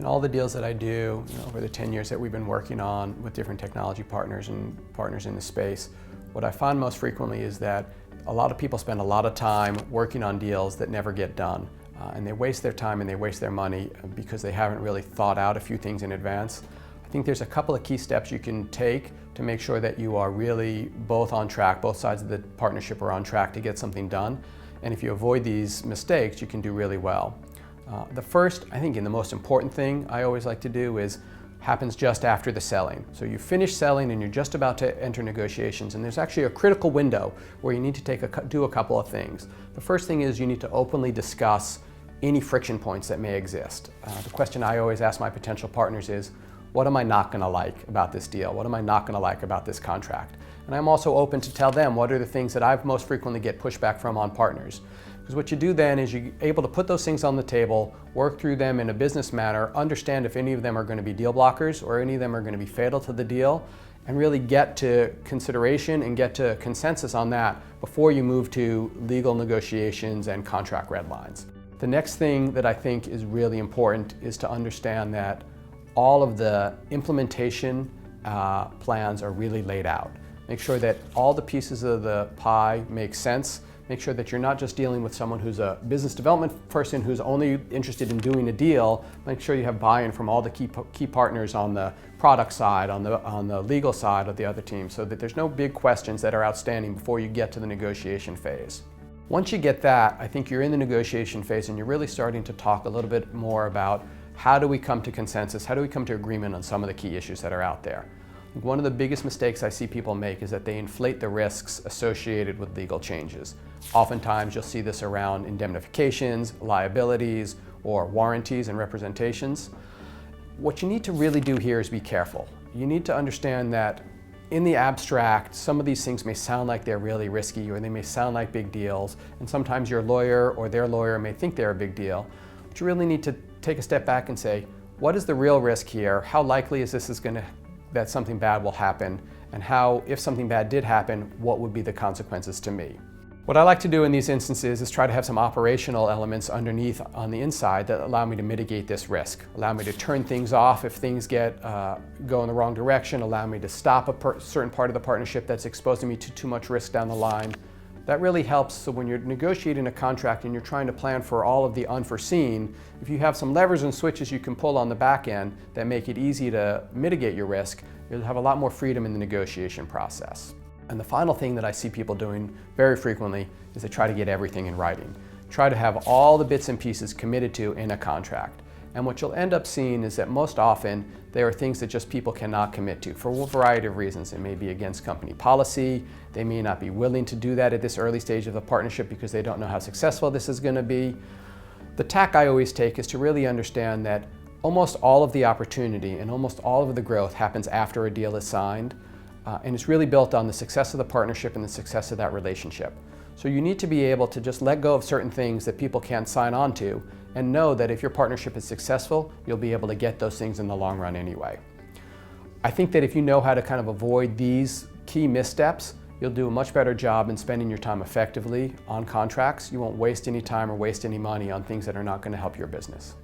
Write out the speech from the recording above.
all the deals that I do, over the 10 years that we've been working on with different technology partners and partners in the space, what I find most frequently is that a lot of people spend a lot of time working on deals that never get done. And they waste their time and they waste their money because they haven't really thought out a few things in advance. I think there's a couple of key steps you can take to make sure that you are really both on track, both sides of the partnership are on track to get something done. And if you avoid these mistakes, you can do really well. The first, I think, and the most important thing I always like to do is happens just after the selling. So you finish selling and you're just about to enter negotiations, and there's actually a critical window where you need to do a couple of things. The first thing is you need to openly discuss any friction points that may exist. The question I always ask my potential partners is, what am I not going to like about this deal? What am I not going to like about this contract? And I'm also open to tell them what are the things that I most frequently get pushback from on partners. Because what you do then is you're able to put those things on the table, work through them in a business manner, understand if any of them are going to be deal blockers or any of them are going to be fatal to the deal, and really get to consideration and get to consensus on that before you move to legal negotiations and contract red lines. The next thing that I think is really important is to understand that all of the implementation plans are really laid out. Make sure that all the pieces of the pie make sense. Make sure that you're not just dealing with someone who's a business development person who's only interested in doing a deal. Make sure you have buy-in from all the key partners on the product side, on the legal side of the other team, so that there's no big questions that are outstanding before you get to the negotiation phase. Once you get that, I think you're in the negotiation phase and you're really starting to talk a little bit more about how do we come to consensus, how do we come to agreement on some of the key issues that are out there. One of the biggest mistakes I see people make is that they inflate the risks associated with legal changes. Oftentimes you'll see this around indemnifications, liabilities, or warranties and representations. What you need to really do here is be careful. You need to understand that in the abstract, some of these things may sound like they're really risky or they may sound like big deals, and sometimes your lawyer or their lawyer may think they're a big deal. But you really need to take a step back and say, what is the real risk here? How likely is this that something bad will happen? And how, if something bad did happen, what would be the consequences to me? What I like to do in these instances is try to have some operational elements underneath on the inside that allow me to mitigate this risk, allow me to turn things off if things go in the wrong direction, allow me to stop a certain part of the partnership that's exposing me to too much risk down the line. That really helps. So when you're negotiating a contract and you're trying to plan for all of the unforeseen, if you have some levers and switches you can pull on the back end that make it easy to mitigate your risk, you'll have a lot more freedom in the negotiation process. And the final thing that I see people doing very frequently is they try to get everything in writing. Try to have all the bits and pieces committed to in a contract. And what you'll end up seeing is that most often there are things that just people cannot commit to for a variety of reasons. It may be against company policy. They may not be willing to do that at this early stage of the partnership because they don't know how successful this is going to be. The tack I always take is to really understand that almost all of the opportunity and almost all of the growth happens after a deal is signed. And it's really built on the success of the partnership and the success of that relationship. So you need to be able to just let go of certain things that people can't sign on to and know that if your partnership is successful, you'll be able to get those things in the long run anyway. I think that if you know how to kind of avoid these key missteps, you'll do a much better job in spending your time effectively on contracts. You won't waste any time or waste any money on things that are not going to help your business.